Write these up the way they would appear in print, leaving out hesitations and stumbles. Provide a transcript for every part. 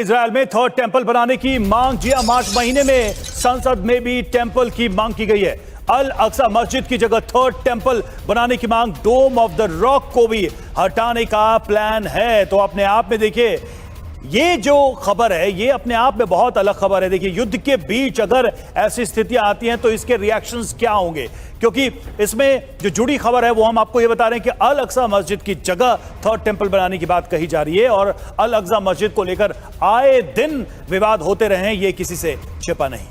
Israel में third temple बनाने की मांग जी मार्च महीने में संसद में भी टेंपल की मांग की गई है। अल अक्सा मस्जिद की जगह थर्ड टेंपल बनाने की मांग, डोम ऑफ द रॉक को भी हटाने का प्लान है। तो अपने आप में देखिए, ये जो खबर है ये अपने आप में बहुत अलग खबर है। देखिए, युद्ध के बीच अगर ऐसी स्थितियां आती हैं तो इसके रिएक्शंस क्या होंगे, क्योंकि इसमें जो जुड़ी खबर है वो हम आपको ये बता रहे हैं कि अल अक्सा मस्जिद की जगह थर्ड टेंपल बनाने की बात कही जा रही है और अल अक्सा मस्जिद को लेकर आए दिन विवाद होते रहे हैं, ये किसी से छिपा नहीं।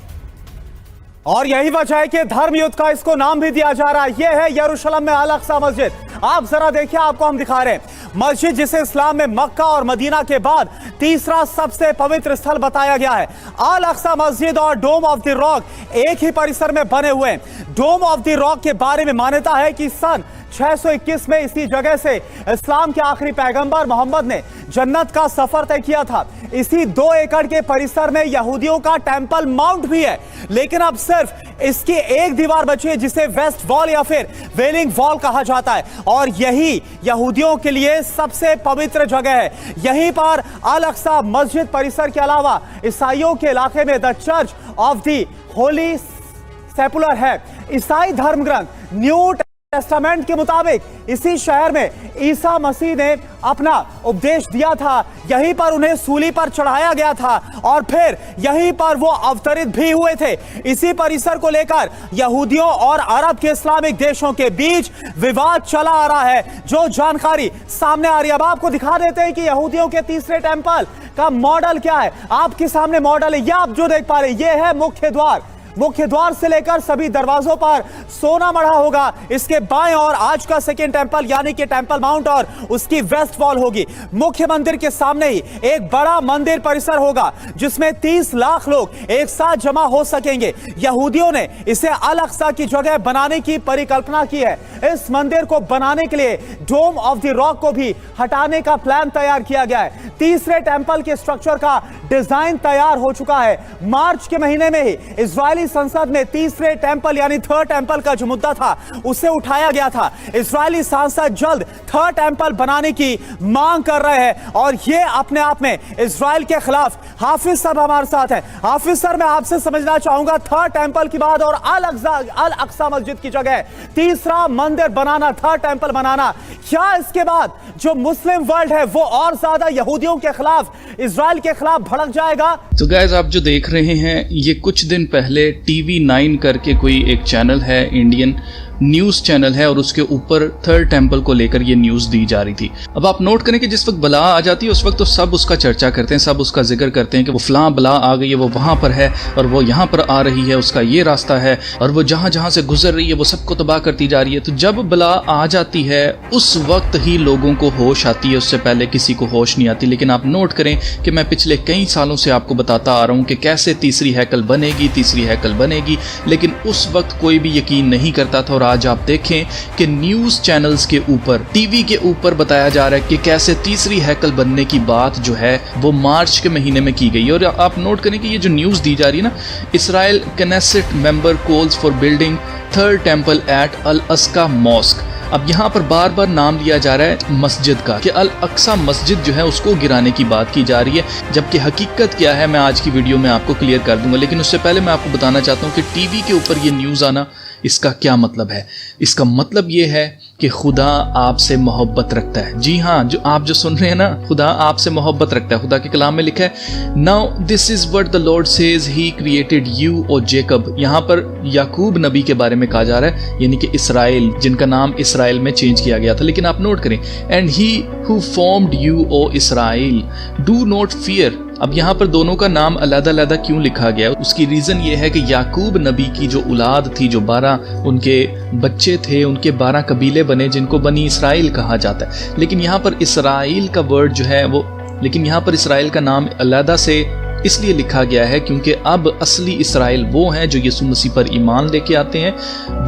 और यही वजह है कि धर्म युद्ध का इसको नाम भी दिया जा रहा है। यह है यरूशलेम में अल अक्सा मस्जिद। आप जरा देखिए, आपको हम दिखा रहे हैं मस्जिद जिसे इस्लाम में मक्का और मदीना के बाद तीसरा सबसे पवित्र स्थल बताया गया है। अल अक्सा मस्जिद और डोम ऑफ द रॉक एक ही परिसर में बने हुए हैं। डोम ऑफ द रॉक के बारे में मान्यता है कि सन 621 में इसी जगह से इस्लाम के आखिरी पैगंबर मोहम्मद ने जन्नत का सफर तय किया था। इसी 2 एकड़ के परिसर में यहूदियों का टेंपल माउंट भी है, लेकिन अब सिर्फ इसकी एक दीवार बची है जिसे वेस्ट वॉल या फिर वेलिंग वॉल कहा जाता है, और यही यहूदियों के लिए सबसे पवित्र जगह है। यहीं पर अल अक्सा मस्जिद परिसर के अलावा ईसाइयों के इलाके में the Church of the Holy Sepulchre है। ईसाई धर्म ग्रंथ न्यू टेस्टामेंट के मुताबिक इसी शहर में ईसा मसीह ने अपना उपदेश दिया था। यहीं पर उन्हें सूली पर चढ़ाया गया था और फिर यहीं पर वो अवतरित भी हुए थे। इसी परिसर को लेकर यहूदियों और अरब के इस्लामिक देशों के बीच विवाद चला आ रहा है। जो जानकारी सामने आ रही है, अब आपको दिखा देते हैं कि यहूदियों के तीसरे टेंपल का मॉडल क्या है। आपके सामने मॉडल है, यह आप जो देख पा रहे हैं, यह है मुख्य द्वार। मुख्य द्वार से लेकर सभी दरवाजों पर सोना मढ़ा होगा। इसके बाएं और आज का सेकेंड टेंपल यानी कि टेंपल माउंट और उसकी वेस्ट वॉल होगी। मुख्य मंदिर के सामने ही एक बड़ा मंदिर परिसर होगा जिसमें 30 लाख लोग एक साथ जमा हो सकेंगे। यहूदियों ने इसे अल अक्सा की जगह बनाने की परिकल्पना की है। इस मंदिर को बनाने के लिए डोम ऑफ द रॉक को भी हटाने का प्लान तैयार किया गया है। तीसरे टेंपल के स्ट्रक्चर का डिजाइन तैयार हो चुका है। मार्च के महीने में ही इजरायली संसद में तीसरे टेंपल यानी थर्ड टेंपल का जो मुद्दा था उसे उठाया गया था। इजरायली सांसद जल्द थर्ड टेंपल बनाने की मांग कर रहे हैं और ये अपने आप में इजराइल के खिलाफ। हाफिज साहब हमारे साथ हैं। हाफिज सर, मैं आपसे समझना चाहूंगा, थर्ड टेंपल की बात और अल अक्सा मस्जिद की जगह तीसरा मंदिर बनाना, थर्ड टेंपल बनाना, क्या इसके बाद जो मुस्लिम वर्ल्ड है वो और ज्यादा यहूदियों के खिलाफ, इजराइल के खिलाफ भड़क जाएगा? तो गाइस, आप जो देख रहे हैं ये कुछ दिन पहले TV9 करके कोई एक चैनल है, इंडियन न्यूज़ चैनल है, और उसके ऊपर थर्ड टेंपल को लेकर ये न्यूज़ दी जा रही थी। अब आप नोट करें कि जिस वक्त बला आ जाती है उस वक्त तो सब उसका चर्चा करते हैं, सब उसका जिक्र करते हैं कि वो फलां बला आ गई है, वो वहाँ पर है और वो यहाँ पर आ रही है, उसका ये रास्ता है और वो जहाँ जहाँ से गुजर रही है वो सबको तबाह करती जा रही है। तो जब बला आ जाती है उस वक्त ही लोगों को होश आती है, उससे पहले किसी को होश नहीं आती। लेकिन आप नोट करें कि मैं पिछले कई सालों से आपको बताता आ रहा हूँ कि कैसे तीसरी हैकल बनेगी, तीसरी हैकल बनेगी, लेकिन उस वक्त कोई भी यकीन नहीं करता था। और आज आप देखें कि न्यूज़ चैनल्स के ऊपर, टीवी के ऊपर बताया जा रहा है कि कैसे तीसरी हैकल बनने की बात जो है वो मार्च के महीने में की गई। और आप नोट करें कि ये जो न्यूज़ दी जा रही है ना, Israel Knesset member calls for building third temple at al Aqsa mosque. अब यहाँ पर बार बार नाम लिया जा रहा है मस्जिद का कि अल अक्सा मस्जिद जो है उसको गिराने की बात की जा रही है, जबकि हकीकत क्या है मैं आज की वीडियो में आपको क्लियर कर दूंगा। लेकिन उससे पहले मैं आपको बताना चाहता हूँ कि टीवी के ऊपर ये न्यूज़ आना, इसका क्या मतलब है। इसका मतलब ये है कि खुदा आपसे मोहब्बत रखता है। जी हाँ, जो आप जो सुन रहे हैं ना, खुदा आपसे मोहब्बत रखता है। खुदा के कलाम में लिखा है, now this is what the Lord says, he created you o Jacob. यहाँ पर याकूब नबी के बारे में कहा जा रहा है, यानी कि इसराइल, जिनका नाम इसराइल में चेंज किया गया था। लेकिन आप नोट करें, and he who formed you o Israel, do not fear. अब यहाँ पर दोनों का नाम अलग-अलग क्यों लिखा गया? उसकी रीजन ये है कि याकूब नबी की जो औलाद थी, जो 12 उनके बच्चे थे, उनके 12 कबीले बने जिनको बनी इसराइल कहा जाता है। लेकिन यहाँ पर इसराइल का वर्ड जो है वो, लेकिन यहाँ पर इसराइल का नाम अलग से इसलिए लिखा गया है क्योंकि अब असली इसराइल वो हैं जो यीशु मसीह पर ईमान लेके आते हैं,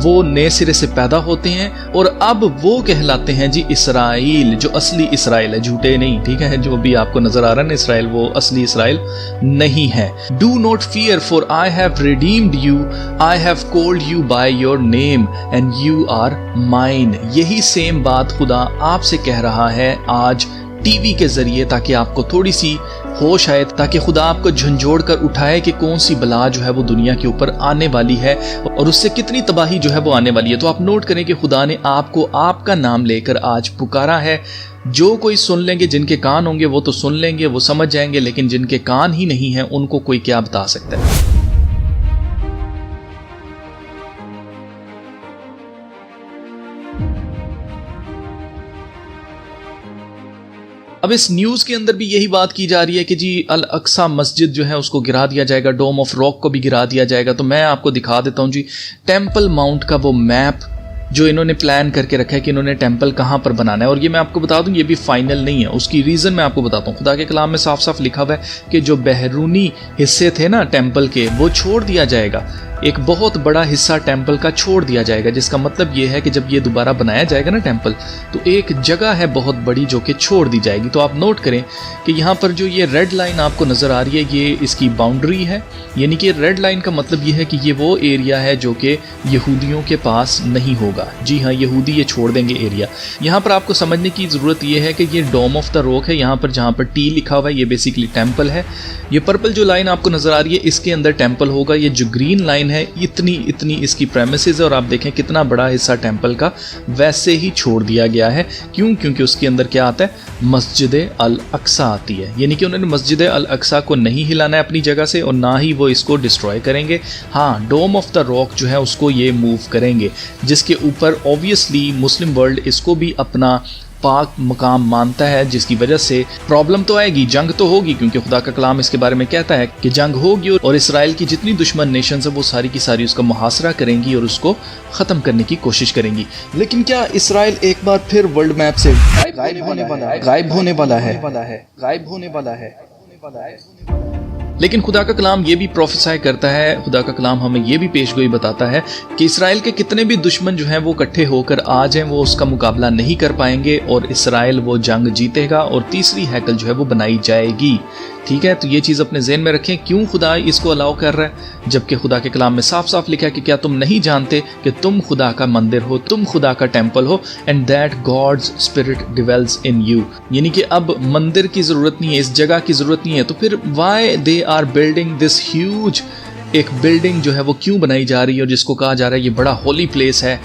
वो नए सिरे से पैदा होते हैं और अब वो कहलाते हैं जी इसराइल, जो असली इसराइल है, झूठे नहीं, ठीक है। जो भी आपको नजर आ रहा है ना इसराइल, वो असली इसराइल नहीं है। Do not fear for I have redeemed you, I have called you by your name and you are mine. यही सेम बात खुदा आपसे कह रहा है आज टीवी के जरिए, ताकि आपको थोड़ी सी होश आए, ताकि खुदा आपको झंझोड़ कर उठाए कि कौन सी बला जो है वो दुनिया के ऊपर आने वाली है और उससे कितनी तबाही जो है वो आने वाली है। तो आप नोट करें कि खुदा ने आपको आपका नाम लेकर आज पुकारा है। जो कोई सुन लेंगे, जिनके कान होंगे वो तो सुन लेंगे, वो समझ जाएंगे, लेकिन जिनके कान ही नहीं है उनको कोई क्या बता सकता है। अब इस न्यूज़ के अंदर भी यही बात की जा रही है कि जी अल अक्सा मस्जिद जो है उसको गिरा दिया जाएगा, डोम ऑफ रॉक को भी गिरा दिया जाएगा। तो मैं आपको दिखा देता हूँ जी टेम्पल माउंट का वो मैप जो इन्होंने प्लान करके रखा है कि इन्होंने टेम्पल कहाँ पर बनाना है। और ये मैं आपको बता दूं, ये भी फाइनल नहीं है। उसकी रीज़न मैं आपको बताता हूँ। खुदा के कलाम में साफ साफ लिखा हुआ है कि जो बहरूनी हिस्से थे ना टेम्पल के, वो छोड़ दिया जाएगा। एक बहुत बड़ा हिस्सा टेम्पल का छोड़ दिया जाएगा, जिसका मतलब ये है कि जब ये दोबारा बनाया जाएगा ना टेम्पल, तो एक जगह है बहुत बड़ी जो कि छोड़ दी जाएगी। तो आप नोट करें कि यहाँ पर जो ये रेड लाइन आपको नज़र आ रही है, ये इसकी बाउंड्री है। यानी कि रेड लाइन का मतलब ये है कि ये वो एरिया है जो कि यहूदियों के पास नहीं होगा। जी हाँ, यहूदी ये छोड़ देंगे एरिया। यहाँ पर आपको समझने की ज़रूरत ये है कि ये डोम ऑफ द रॉक है। यहाँ पर जहाँ पर टी लिखा हुआ है, ये बेसिकली टेम्पल है। ये पर्पल जो लाइन आपको नज़र आ रही है, इसके अंदर टेम्पल होगा। ये जो ग्रीन लाइन है, इतनी इसकी प्रेमिसेस है। और आप देखें कितना बड़ा हिस्सा टेम्पल का वैसे ही छोड़ दिया गया है। क्यों? क्योंकि उसके अंदर क्या आता है, मस्जिद अल अक्सा आती है। यानी कि उन्होंने मस्जिद अल अक्सा को नहीं हिलाना है अपनी जगह से, और ना ही वो इसको डिस्ट्रॉय करेंगे। हाँ, डोम ऑफ द रॉक जो है उसको ये मूव करेंगे, जिसके ऊपर ऑब्वियसली मुस्लिम वर्ल्ड इसको भी अपना पाक मकाम मानता है, जिसकी वजह से प्रॉब्लम तो आएगी, जंग तो होगी, क्योंकि खुदा का कलाम इसके बारे में कहता है कि जंग होगी और इसराइल की जितनी दुश्मन नेशंस है वो सारी की सारी उसका मुहासरा करेंगी और उसको ख़त्म करने की कोशिश करेंगी। लेकिन क्या इसराइल एक बार फिर वर्ल्ड मैप से गायब होने वाला है? लेकिन खुदा का कलाम ये भी प्रोफेसाई करता है, खुदा का कलाम हमें ये भी पेशगोई बताता है कि इसराइल के कितने भी दुश्मन जो हैं वो इकट्ठे होकर आ जाएं, वो उसका मुकाबला नहीं कर पाएंगे और इसराइल वो जंग जीतेगा और तीसरी हैकल जो है वो बनाई जाएगी। ठीक है, तो ये चीज़ अपने ज़हन में रखें। क्यों खुदा इसको अलाउ कर रहा है, जबकि खुदा के कलाम में साफ साफ लिखा है कि क्या तुम नहीं जानते कि तुम खुदा का मंदिर हो, तुम खुदा का टेम्पल हो, and that God's spirit dwells in you. यानी कि अब मंदिर की ज़रूरत नहीं है, इस जगह की ज़रूरत नहीं है, तो फिर why they are building this huge, एक बिल्डिंग जो है वो क्यों बनाई जा रही है और जिसको कहा जा रहा है ये बड़ा होली प्लेस है।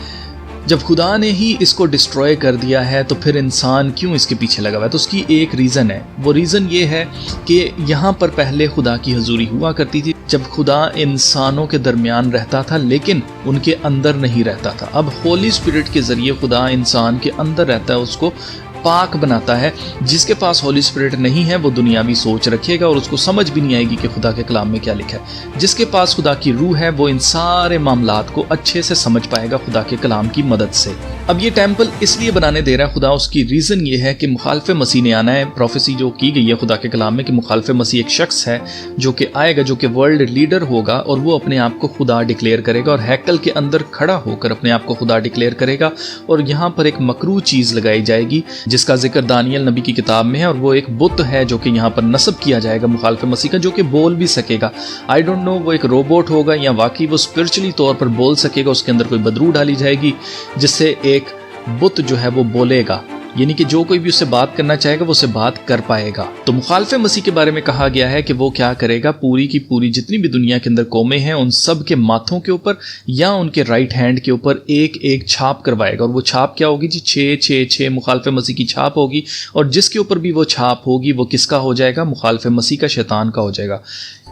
जब खुदा ने ही इसको डिस्ट्रॉय कर दिया है तो फिर इंसान क्यों इसके पीछे लगा हुआ है? तो उसकी एक रीज़न है। वो रीज़न ये है कि यहाँ पर पहले खुदा की हजूरी हुआ करती थी, जब खुदा इंसानों के दरमियान रहता था लेकिन उनके अंदर नहीं रहता था। अब होली स्पिरिट के ज़रिए खुदा इंसान के अंदर रहता है, उसको पाक बनाता है। जिसके पास होली स्पिरिट नहीं है वो दुनियावी सोच रखेगा और उसको समझ भी नहीं आएगी कि खुदा के कलाम में क्या लिखा है। जिसके पास खुदा की रूह है वो इन सारे मामलात को अच्छे से समझ पाएगा खुदा के कलाम की मदद से। अब ये टेम्पल इसलिए बनाने दे रहा है खुदा, उसकी रीज़न ये है कि मुखालफ मसीह ने आना है। प्रोफेसी जो की गई है खुदा के कलाम में कि मुखालफ मसीह एक शख्स है जो कि आएगा, जो कि वर्ल्ड लीडर होगा और वो अपने आप को खुदा डिक्लेयर करेगा और हैकल के अंदर खड़ा होकर अपने आप को खुदा डिक्लेयर करेगा। और यहाँ पर एक मकरू चीज़ लगाई जाएगी जिसका जिक्र दानियल नबी की किताब में है, और वो एक बुत है जो कि यहाँ पर नस्ब किया जाएगा मुखालफ मसीह का, जो कि बोल भी सकेगा। आई डोंट नो वो एक रोबोट होगा या वाकई वो स्पिरिचुअली तौर पर बोल सकेगा। उसके अंदर कोई बदरू डाली जाएगी जिससे एक बुत जो है वो बोलेगा, यानी कि जो कोई भी उससे बात करना चाहेगा वो उससे बात कर पाएगा। तो मुखालफे मसीह के बारे में कहा गया है कि वो क्या करेगा, पूरी की पूरी जितनी भी दुनिया के अंदर कौमें हैं उन सब के माथों के ऊपर या उनके राइट हैंड के ऊपर एक एक छाप करवाएगा। और वो छाप क्या होगी जी? 666 मुखालफे मसीह की छाप होगी। और जिसके ऊपर भी वो छाप होगी वो किसका हो जाएगा? मुखालफे मसीह का, शैतान का हो जाएगा।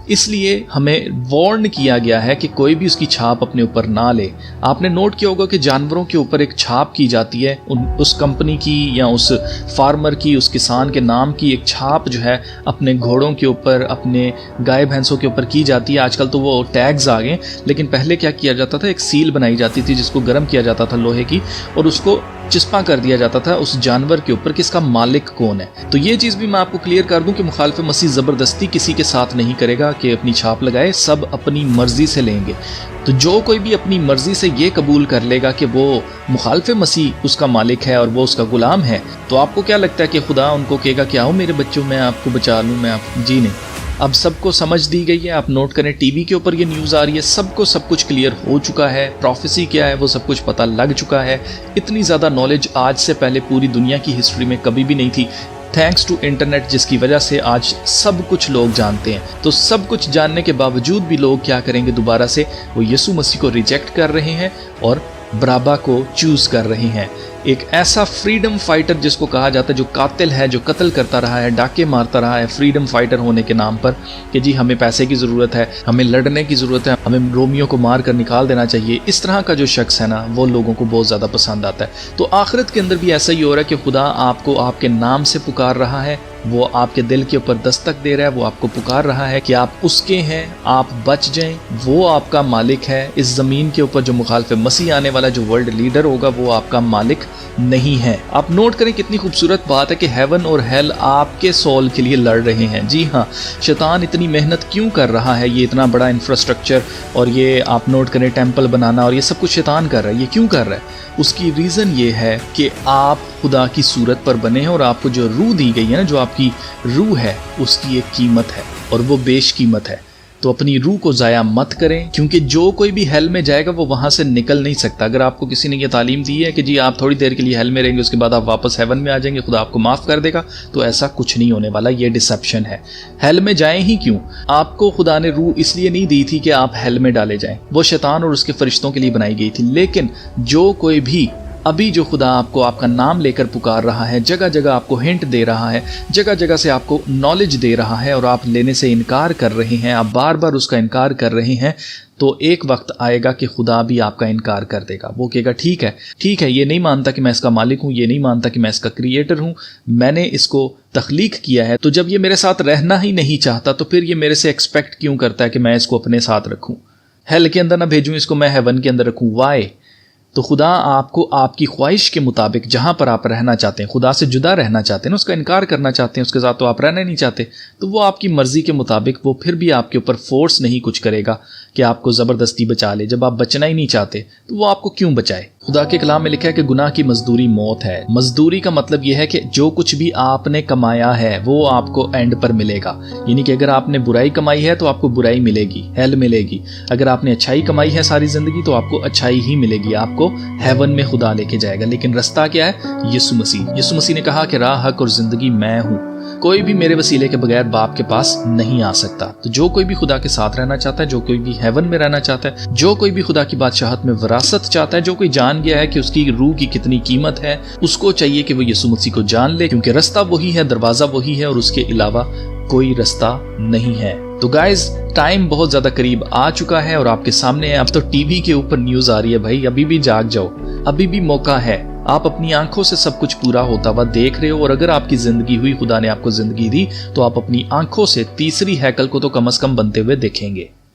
इसलिए हमें वार्न किया गया है कि कोई भी उसकी छाप अपने ऊपर ना ले। आपने नोट किया होगा कि जानवरों के ऊपर एक छाप की जाती है, उस कंपनी की या उस फार्मर की, उस किसान के नाम की एक छाप जो है अपने घोड़ों के ऊपर, अपने गाय भैंसों के ऊपर की जाती है। आजकल तो वो टैग्स आ गए, लेकिन पहले क्या किया जाता था, एक सील बनाई जाती थी जिसको गर्म किया जाता था लोहे की, और उसको चिस्पा कर दिया जाता था उस जानवर के ऊपर कि इसका मालिक कौन है। तो ये चीज़ भी मैं आपको क्लियर कर दूं कि मुखालिफ मसीह ज़बरदस्ती किसी के साथ नहीं करेगा कि अपनी छाप लगाए, सब अपनी मर्जी से लेंगे। तो जो कोई भी अपनी मर्जी से ये कबूल कर लेगा कि वो मुखालिफ मसीह उसका मालिक है और वो उसका गुलाम है, तो आपको क्या लगता है कि खुदा उनको कहेगा कि आओ मेरे बच्चों, मैं आपको बचा लूँ, मैं आप? जी नहीं। अब सबको समझ दी गई है। आप नोट करें, टीवी के ऊपर ये न्यूज़ आ रही है, सबको सब कुछ क्लियर हो चुका है। प्रोफेसी क्या है वो सब कुछ पता लग चुका है। इतनी ज़्यादा नॉलेज आज से पहले पूरी दुनिया की हिस्ट्री में कभी भी नहीं थी। थैंक्स टू इंटरनेट, जिसकी वजह से आज सब कुछ लोग जानते हैं। तो सब कुछ जानने के बावजूद भी लोग क्या करेंगे, दोबारा से वो यीशु मसीह को रिजेक्ट कर रहे हैं और बराबा को चूज कर रहे हैं। एक ऐसा फ्रीडम फाइटर जिसको कहा जाता है, जो कातिल है, जो कत्ल करता रहा है, डाके मारता रहा है फ्रीडम फाइटर होने के नाम पर, कि जी हमें पैसे की ज़रूरत है, हमें लड़ने की ज़रूरत है, हमें रोमियो को मार कर निकाल देना चाहिए। इस तरह का जो शख्स है ना, वो लोगों को बहुत ज़्यादा पसंद आता है। तो आखिरत के अंदर भी ऐसा ही हो रहा है कि खुदा आपको आपके नाम से पुकार रहा है, वो आपके दिल के ऊपर दस्तक दे रहा है, वो आपको पुकार रहा है कि आप उसके हैं, आप बच जाएं, वो आपका मालिक है। इस ज़मीन के ऊपर जो मुखालिफ मसीह आने वाला, जो वर्ल्ड लीडर होगा, वो आपका मालिक नहीं है। आप नोट करें कितनी खूबसूरत बात है कि हेवन और हेल आपके सोल के लिए लड़ रहे हैं। जी हाँ, शैतान इतनी मेहनत क्यों कर रहा है, ये इतना बड़ा इंफ्रास्ट्रक्चर और ये आप नोट करें टेम्पल बनाना और ये सब कुछ शैतान कर रहा है। ये क्यों कर रहा है? उसकी रीज़न ये है कि आप खुदा की सूरत पर बने हैं और आपको जो रूह दी गई है ना, जो आपकी रूह है, उसकी एक कीमत है और वो बेशकीमत है। तो अपनी रूह को ज़ाया मत करें, क्योंकि जो कोई भी हेल में जाएगा वो वहाँ से निकल नहीं सकता। अगर आपको किसी ने ये तालीम दी है कि जी आप थोड़ी देर के लिए हेल में रहेंगे, उसके बाद आप वापस हेवन में आ जाएंगे, खुदा आपको माफ़ कर देगा, तो ऐसा कुछ नहीं होने वाला। ये डिसेप्शन है। हेल में जाएं ही क्यों? आपको खुदा ने रूह इसलिए नहीं दी थी कि आप हेल में डाले जाएं, वो शैतान और उसके फरिश्तों के लिए बनाई गई थी। लेकिन जो कोई भी अभी जो खुदा आपको आपका नाम लेकर पुकार रहा है, जगह जगह आपको हिंट दे रहा है, जगह जगह से आपको नॉलेज दे रहा है और आप लेने से इनकार कर रहे हैं, आप बार बार उसका इनकार कर रहे हैं, तो एक वक्त आएगा कि खुदा भी आपका इनकार कर देगा। वो कहेगा ठीक है, ये नहीं मानता कि मैं इसका मालिक हूँ, ये नहीं मानता कि मैं इसका क्रिएटर हूँ, मैंने इसको तख्लीक किया है, तो जब ये मेरे साथ रहना ही नहीं चाहता तो फिर ये मेरे से एक्सपेक्ट क्यों करता है कि मैं इसको अपने साथ रखूँ, हेल के अंदर ना भेजूँ इसको, मैं हेवन के अंदर रखूँ। वाई? तो खुदा आपको आपकी ख्वाहिश के मुताबिक जहाँ पर आप रहना चाहते हैं, खुदा से जुदा रहना चाहते हैं ना, उसका इनकार करना चाहते हैं, उसके साथ तो आप रहना नहीं चाहते, तो वो आपकी मर्ज़ी के मुताबिक वो फिर भी आपके ऊपर फोर्स नहीं कुछ करेगा कि आपको ज़बरदस्ती बचा ले। जब आप बचना ही नहीं चाहते तो वो आपको क्यों बचाए? खुदा के कलाम में लिखा है कि गुनाह की मजदूरी मौत है। मजदूरी का मतलब यह है कि जो कुछ भी आपने कमाया है वो आपको एंड पर मिलेगा। यानी कि अगर आपने बुराई कमाई है तो आपको बुराई मिलेगी, हेल मिलेगी। अगर आपने अच्छाई कमाई है सारी जिंदगी तो आपको अच्छाई ही मिलेगी, आपको हेवन में खुदा लेके जाएगा। लेकिन रास्ता क्या है? यीशु मसीह। यीशु मसीह ने कहा कि राह, हक और जिंदगी मैं हूँ, कोई भी मेरे वसीले के बगैर बाप के पास नहीं आ सकता। तो जो कोई भी खुदा के साथ रहना चाहता है, जो कोई भी हेवन में रहना चाहता है, जो कोई भी खुदा की बादशाहत में विरासत चाहता है, जो कोई जान गया है कि उसकी रूह की कितनी कीमत है, उसको चाहिए कि वो यीशु मसीह को जान ले, क्योंकि रास्ता वही है, दरवाजा वही है और उसके अलावा कोई रास्ता नहीं है। तो गाइज, टाइम बहुत ज्यादा करीब आ चुका है और आपके सामने है। अब तो टीवी के ऊपर न्यूज आ रही है भाई, अभी भी जाग जाओ, अभी भी मौका है। आप अपनी आंखों से सब कुछ पूरा होता हुआ देख रहे हो और अगर आपकी जिंदगी हुई, खुदा ने आपको जिंदगी दी, तो आप अपनी आंखों से तीसरी हैकल को तो कम से कम बनते हुए देखेंगे।